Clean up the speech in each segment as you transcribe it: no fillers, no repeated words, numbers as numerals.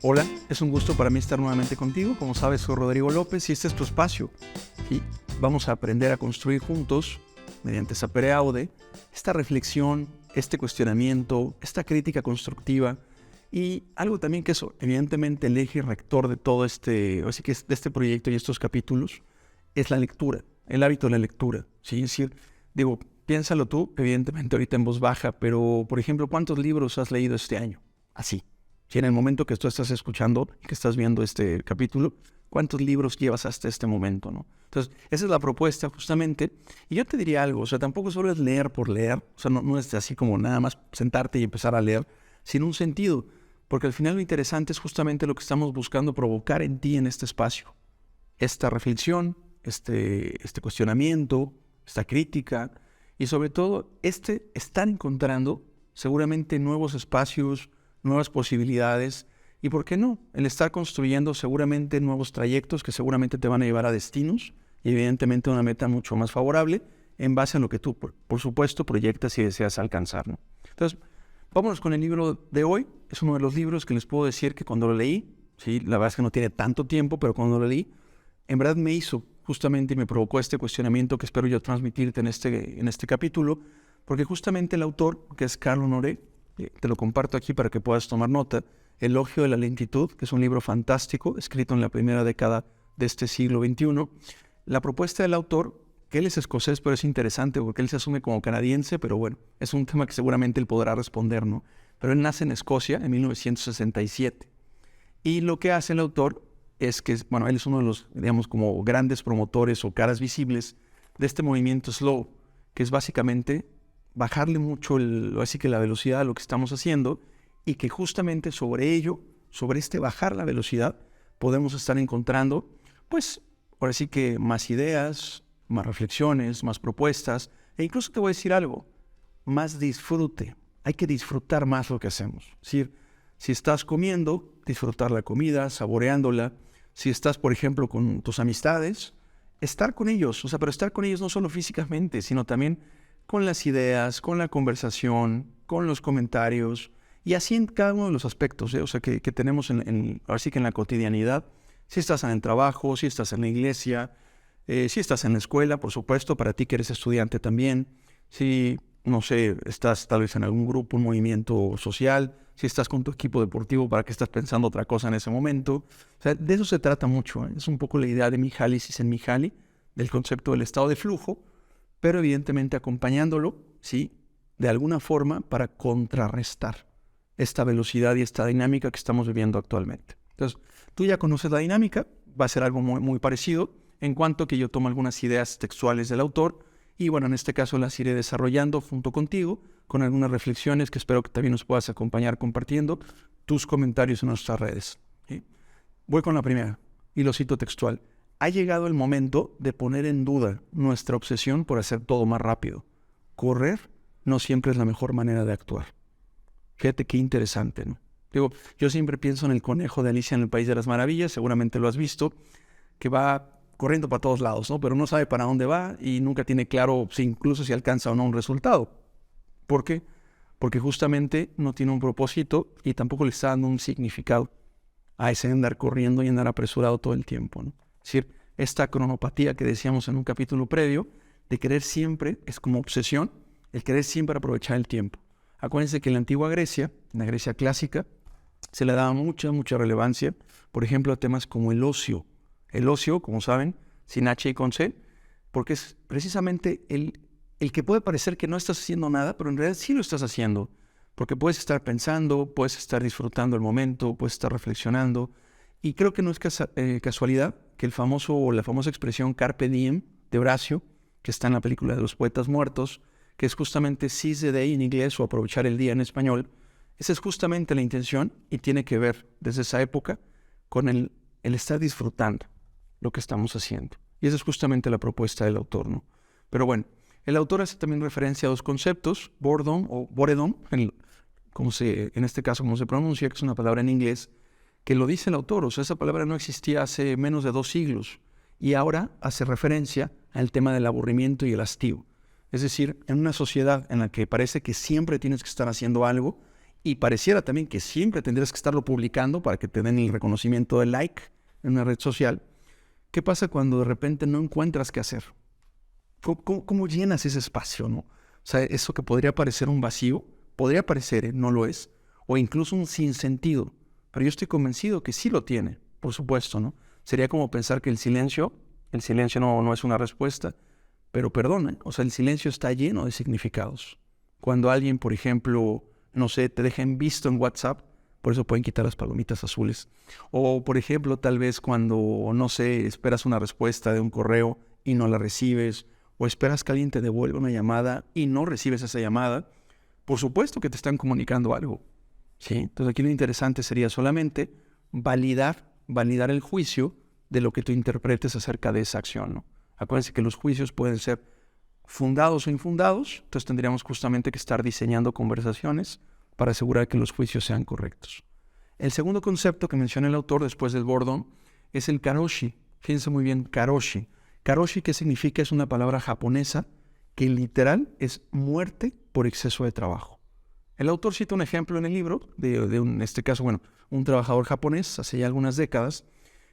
Hola, es un gusto para mí estar nuevamente contigo. Como sabes, soy Rodrigo López y este es tu espacio. Y vamos a aprender a construir juntos, mediante Sapere Aude, esta reflexión, este cuestionamiento, esta crítica constructiva y algo también que es evidentemente el eje rector de todo así que de este proyecto y estos capítulos, es la lectura, el hábito de la lectura. ¿Sí? Es decir, piénsalo tú, evidentemente ahorita en voz baja, pero por ejemplo, ¿cuántos libros has leído este año? Así. Si en el momento que tú estás escuchando, que estás viendo este capítulo, ¿cuántos libros llevas hasta este momento, no? Entonces, esa es la propuesta justamente. Y yo te diría algo, o sea, tampoco solo es leer por leer, o sea, no es así como nada más sentarte y empezar a leer, sin un sentido. Porque al final lo interesante es justamente lo que estamos buscando provocar en ti en este espacio. Esta reflexión, este cuestionamiento, esta crítica y sobre todo estar encontrando seguramente nuevos espacios, nuevas posibilidades y, ¿por qué no?, el estar construyendo seguramente nuevos trayectos que seguramente te van a llevar a destinos y evidentemente a una meta mucho más favorable en base a lo que tú, por supuesto, proyectas y deseas alcanzar, ¿no? Entonces, vámonos con el libro de hoy. Es uno de los libros que les puedo decir que cuando lo leí, sí, la verdad es que no tiene tanto tiempo, pero cuando lo leí, en verdad me hizo justamente y me provocó este cuestionamiento que espero yo transmitirte en este capítulo, porque justamente el autor, que es Carl Honoré, te lo comparto aquí para que puedas tomar nota, Elogio de la lentitud, que es un libro fantástico, escrito en la primera década de este siglo XXI. La propuesta del autor, que él es escocés, pero es interesante porque él se asume como canadiense, pero bueno, es un tema que seguramente él podrá responder, ¿no? Pero él nace en Escocia en 1967. Y lo que hace el autor es que, bueno, él es uno de los, digamos, como grandes promotores o caras visibles de este movimiento slow, que es básicamente bajarle mucho así que la velocidad a lo que estamos haciendo y que justamente sobre ello, sobre bajar la velocidad, podemos estar encontrando, pues, ahora sí que más ideas, más reflexiones, más propuestas e incluso te voy a decir algo, más disfrute. Hay que disfrutar más lo que hacemos. Es decir, si estás comiendo, disfrutar la comida, saboreándola. Si estás, por ejemplo, con tus amistades, estar con ellos, o sea, pero estar con ellos no solo físicamente, sino también con las ideas, con la conversación, con los comentarios, y así en cada uno de los aspectos, o sea, que tenemos ahora sí que en la cotidianidad. Si estás en el trabajo, si estás en la iglesia, si estás en la escuela, por supuesto, para ti que eres estudiante también, si, no sé, estás tal vez en algún grupo, un movimiento social, si estás con tu equipo deportivo, para que estás pensando otra cosa en ese momento. O sea, de eso se trata mucho, ¿eh? Es un poco la idea de Mihaly Csikszentmihalyi, del concepto del estado de flujo, pero evidentemente acompañándolo, ¿sí?, de alguna forma para contrarrestar esta velocidad y esta dinámica que estamos viviendo actualmente. Entonces, tú ya conoces la dinámica, va a ser algo muy, muy parecido, en cuanto que yo tomo algunas ideas textuales del autor y, bueno, en este caso las iré desarrollando junto contigo, con algunas reflexiones que espero que también nos puedas acompañar compartiendo tus comentarios en nuestras redes, ¿sí? Voy con la primera, y lo cito textual. Ha llegado el momento de poner en duda nuestra obsesión por hacer todo más rápido. Correr no siempre es la mejor manera de actuar. Fíjate qué interesante, ¿no? Yo siempre pienso en el conejo de Alicia en el País de las Maravillas, seguramente lo has visto, que va corriendo para todos lados, ¿no? Pero no sabe para dónde va y nunca tiene claro incluso si alcanza o no un resultado. ¿Por qué? Porque justamente no tiene un propósito y tampoco le está dando un significado a ese andar corriendo y andar apresurado todo el tiempo, ¿no? Es decir, esta cronopatía que decíamos en un capítulo previo, de querer siempre, es como obsesión, el querer siempre aprovechar el tiempo. Acuérdense que en la antigua Grecia, en la Grecia clásica, se le daba mucha relevancia, por ejemplo, a temas como el ocio. El ocio, como saben, sin H y con C, porque es precisamente el que puede parecer que no estás haciendo nada, pero en realidad sí lo estás haciendo. Porque puedes estar pensando, puedes estar disfrutando el momento, puedes estar reflexionando. Y creo que no es casualidad que la famosa expresión carpe diem de Horacio, que está en la película de los poetas muertos, que es justamente seize the day en inglés o aprovechar el día en español, esa es justamente la intención y tiene que ver desde esa época con el estar disfrutando lo que estamos haciendo. Y esa es justamente la propuesta del autor, ¿no? Pero bueno, el autor hace también referencia a dos conceptos, boredom o boredom, en este caso como se pronuncia, que es una palabra en inglés, que lo dice el autor. O sea, esa palabra no existía hace menos de 2 siglos y ahora hace referencia al tema del aburrimiento y el hastío. Es decir, en una sociedad en la que parece que siempre tienes que estar haciendo algo y pareciera también que siempre tendrías que estarlo publicando para que te den el reconocimiento del like en una red social. ¿Qué pasa cuando de repente no encuentras qué hacer? ¿Cómo llenas ese espacio, no? O sea, eso que podría parecer un vacío, podría parecer, no lo es, o incluso un sinsentido, pero yo estoy convencido que sí lo tiene, por supuesto, ¿no? Sería como pensar que el silencio no es una respuesta, pero perdona, o sea, el silencio está lleno de significados. Cuando alguien, por ejemplo, no sé, te deja en visto en WhatsApp, por eso pueden quitar las palomitas azules. O, por ejemplo, tal vez cuando, no sé, esperas una respuesta de un correo y no la recibes, o esperas que alguien te devuelva una llamada y no recibes esa llamada, por supuesto que te están comunicando algo, ¿sí? Entonces aquí lo interesante sería solamente validar el juicio de lo que tú interpretes acerca de esa acción, ¿no? Acuérdense que los juicios pueden ser fundados o infundados, entonces tendríamos justamente que estar diseñando conversaciones para asegurar que los juicios sean correctos. El segundo concepto que menciona el autor después del boredom es el karoshi. Fíjense muy bien, karoshi. Karoshi, ¿qué significa? Es una palabra japonesa que literal es muerte por exceso de trabajo. El autor cita un ejemplo en el libro en este caso, un trabajador japonés hace ya algunas décadas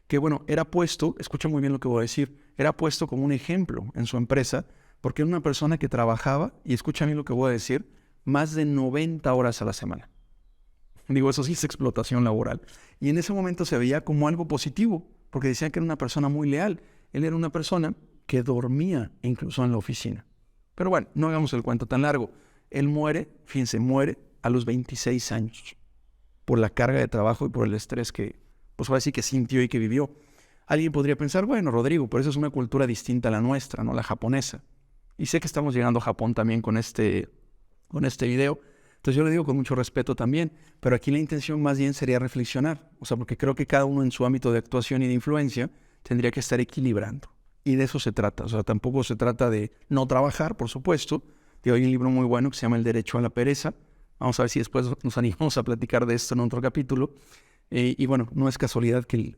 que, era puesto, escucha muy bien lo que voy a decir, era puesto como un ejemplo en su empresa porque era una persona que trabajaba, y escucha bien lo que voy a decir, más de 90 horas a la semana. Digo, eso sí es explotación laboral. Y en ese momento se veía como algo positivo, porque decían que era una persona muy leal. Él era una persona que dormía incluso en la oficina. Pero bueno, no hagamos el cuento tan largo. Él muere a los 26 años por la carga de trabajo y por el estrés que, pues ahora sí que sintió y que vivió. Alguien podría pensar, bueno, Rodrigo, pero eso es una cultura distinta a la nuestra, no la japonesa. Y sé que estamos llegando a Japón también con este video. Entonces yo le digo con mucho respeto también, pero aquí la intención más bien sería reflexionar. O sea, porque creo que cada uno en su ámbito de actuación y de influencia tendría que estar equilibrando. Y de eso se trata. O sea, tampoco se trata de no trabajar, por supuesto. Hay un libro muy bueno que se llama El derecho a la pereza. Vamos a ver si después nos animamos a platicar de esto en otro capítulo. Y bueno, no es casualidad que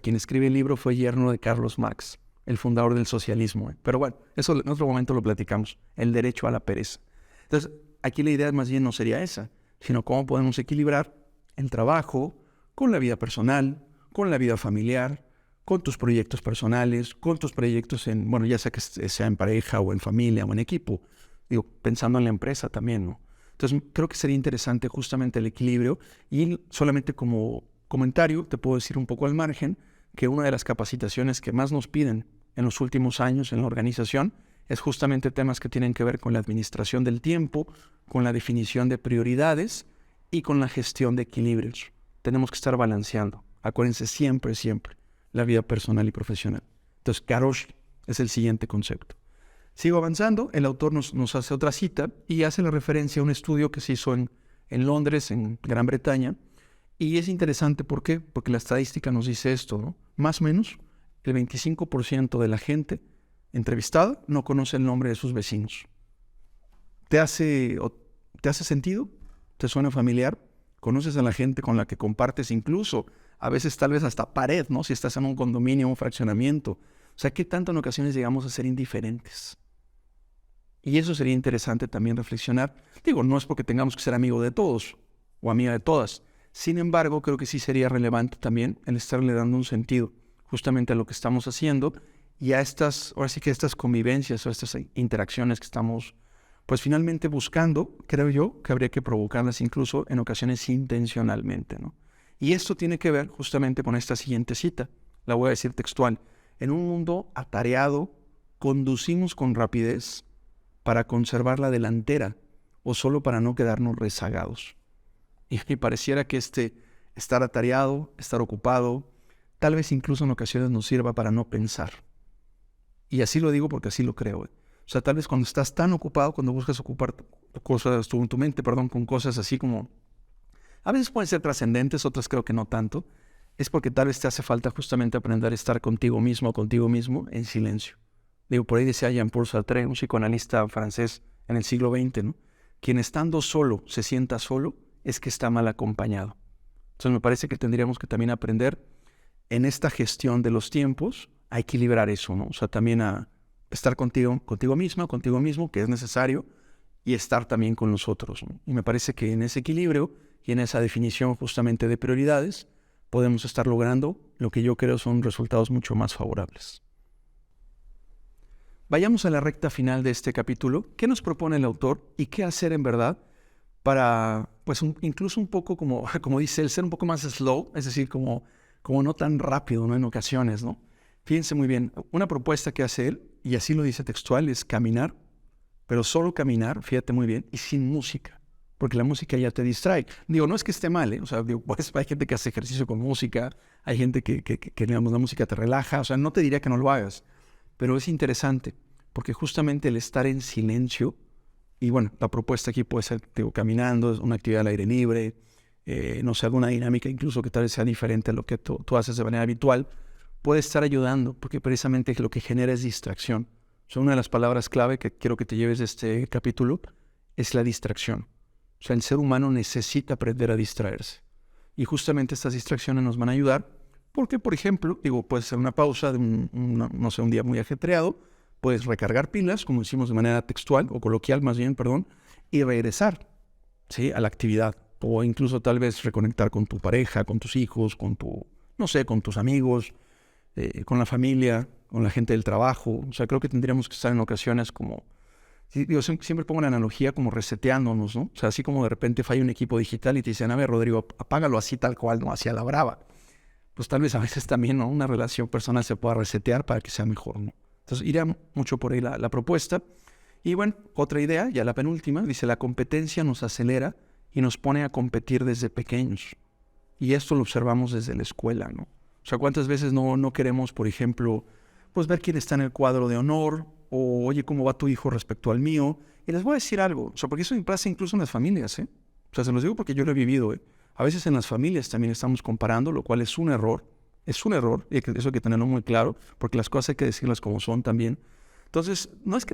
quien escribe el libro fue yerno de Carlos Marx, el fundador del socialismo. Pero bueno, eso en otro momento lo platicamos. El derecho a la pereza. Entonces, aquí la idea más bien no sería esa, sino cómo podemos equilibrar el trabajo con la vida personal, con la vida familiar, con tus proyectos personales, con tus proyectos ya sea que sea en pareja o en familia o en equipo. Digo, pensando en la empresa también, ¿no? Entonces, creo que sería interesante justamente el equilibrio. Y solamente como comentario, te puedo decir un poco al margen que una de las capacitaciones que más nos piden en los últimos años en la organización es justamente temas que tienen que ver con la administración del tiempo, con la definición de prioridades y con la gestión de equilibrios. Tenemos que estar balanceando. Acuérdense siempre, la vida personal y profesional. Entonces, karoshi es el siguiente concepto. Sigo avanzando, el autor nos hace otra cita y hace la referencia a un estudio que se hizo en Londres, en Gran Bretaña, y es interesante, ¿por qué? Porque la estadística nos dice esto, ¿no? Más o menos, el 25% de la gente entrevistada no conoce el nombre de sus vecinos. ¿Te hace sentido? ¿Te suena familiar? ¿Conoces a la gente con la que compartes incluso, a veces tal vez hasta pared, ¿no? Si estás en un condominio, un fraccionamiento. O sea, ¿qué tanto en ocasiones llegamos a ser indiferentes? Y eso sería interesante también reflexionar. Digo, no es porque tengamos que ser amigo de todos o amiga de todas. Sin embargo, creo que sí sería relevante también el estarle dando un sentido justamente a lo que estamos haciendo y a estas convivencias o estas interacciones que estamos, pues finalmente buscando, creo yo, que habría que provocarlas incluso en ocasiones intencionalmente, ¿no? Y esto tiene que ver justamente con esta siguiente cita. La voy a decir textual. En un mundo atareado, conducimos con rapidez para conservar la delantera o solo para no quedarnos rezagados. Y me pareciera que estar atareado, estar ocupado, tal vez incluso en ocasiones nos sirva para no pensar. Y así lo digo porque así lo creo. O sea, tal vez cuando estás tan ocupado, cuando buscas ocupar tu mente, con cosas así como, a veces pueden ser trascendentes, otras creo que no tanto, es porque tal vez te hace falta justamente aprender a estar contigo mismo o contigo mismo en silencio. Digo, por ahí decía Jean-Paul Sartre, un psicoanalista francés en el siglo XX, ¿no? Quien estando solo se sienta solo es que está mal acompañado. Entonces me parece que tendríamos que también aprender en esta gestión de los tiempos a equilibrar eso, ¿no? O sea, también a estar contigo misma, contigo mismo, que es necesario, y estar también con los otros, ¿no? Y me parece que en ese equilibrio y en esa definición justamente de prioridades podemos estar logrando lo que yo creo son resultados mucho más favorables. Vayamos a la recta final de este capítulo. ¿Qué nos propone el autor y qué hacer en verdad para, pues incluso un poco como dice él, ser un poco más slow, es decir, como no tan rápido, ¿no? En ocasiones, ¿no? Fíjense muy bien, una propuesta que hace él, y así lo dice textual, es caminar, pero solo caminar, fíjate muy bien, y sin música, porque la música ya te distrae. Digo, no es que esté mal, ¿eh? O sea, digo, pues hay gente que hace ejercicio con música, hay gente que digamos, la música te relaja, o sea, no te diría que no lo hagas, pero es interesante, porque justamente el estar en silencio, y bueno, la propuesta aquí puede ser, digo, caminando, es una actividad al aire libre, no sé, alguna dinámica incluso que tal vez sea diferente a lo que tú haces de manera habitual, puede estar ayudando, porque precisamente lo que genera es distracción. O sea, una de las palabras clave que quiero que te lleves de este capítulo es la distracción. O sea, el ser humano necesita aprender a distraerse. Y justamente estas distracciones nos van a ayudar porque, por ejemplo, digo, puede ser una pausa de un día muy ajetreado, puedes recargar pilas, como decimos de manera textual o coloquial más bien, perdón, y regresar, ¿sí?, a la actividad. O incluso tal vez reconectar con tu pareja, con tus hijos, con tus amigos, con la familia, con la gente del trabajo. O sea, creo que tendríamos que estar en ocasiones como, digo, siempre pongo la analogía como reseteándonos, ¿no? O sea, así como de repente falla un equipo digital y te dicen, a ver, Rodrigo, apágalo así tal cual, no así a la brava. Pues tal vez a veces también, ¿no?, una relación personal se pueda resetear para que sea mejor, ¿no? Entonces, iría mucho por ahí la propuesta. Y bueno, otra idea, ya la penúltima, dice, la competencia nos acelera y nos pone a competir desde pequeños. Y esto lo observamos desde la escuela, ¿no? O sea, ¿cuántas veces no queremos, por ejemplo, pues ver quién está en el cuadro de honor? O, oye, ¿cómo va tu hijo respecto al mío? Y les voy a decir algo, o sea, porque eso pasa incluso en las familias, ¿eh? O sea, se los digo porque yo lo he vivido, ¿eh? A veces en las familias también estamos comparando, lo cual es un error. Es un error, y eso hay que tenerlo muy claro, porque las cosas hay que decirlas como son también. Entonces, no es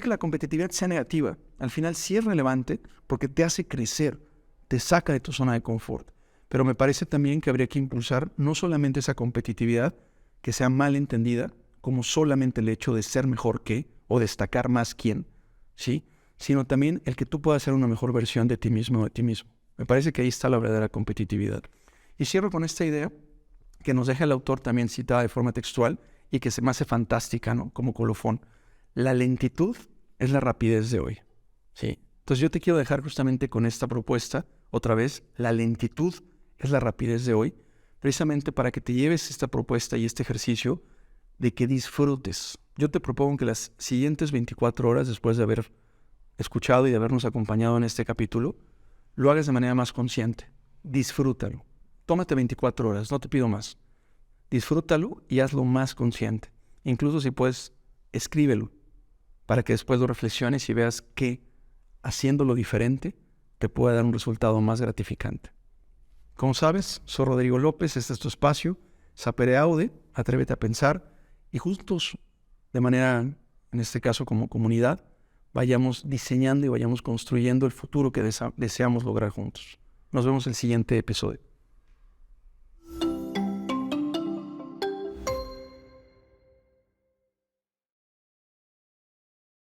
que la competitividad sea negativa. Al final sí es relevante porque te hace crecer, te saca de tu zona de confort. Pero me parece también que habría que impulsar no solamente esa competitividad que sea mal entendida como solamente el hecho de ser mejor que o destacar más quién, ¿sí?, sino también el que tú puedas ser una mejor versión de ti mismo o de ti mismo. Me parece que ahí está la verdadera competitividad. Y cierro con esta idea que nos deja el autor también citada de forma textual y que se me hace fantástica, ¿no?, como colofón. La lentitud es la rapidez de hoy, ¿sí? Entonces yo te quiero dejar justamente con esta propuesta, otra vez, la lentitud es la rapidez de hoy, precisamente para que te lleves esta propuesta y este ejercicio de que disfrutes. Yo te propongo que las siguientes 24 horas, después de haber escuchado y de habernos acompañado en este capítulo, lo hagas de manera más consciente. Disfrútalo. Tómate 24 horas, no te pido más. Disfrútalo y hazlo más consciente. Incluso si puedes, escríbelo, para que después lo reflexiones y veas que haciéndolo diferente te puede dar un resultado más gratificante. Como sabes, soy Rodrigo López, este es tu espacio, Sapere Aude, atrévete a pensar, y juntos, de manera, en este caso como comunidad, vayamos diseñando y vayamos construyendo el futuro que deseamos lograr juntos. Nos vemos en el siguiente episodio.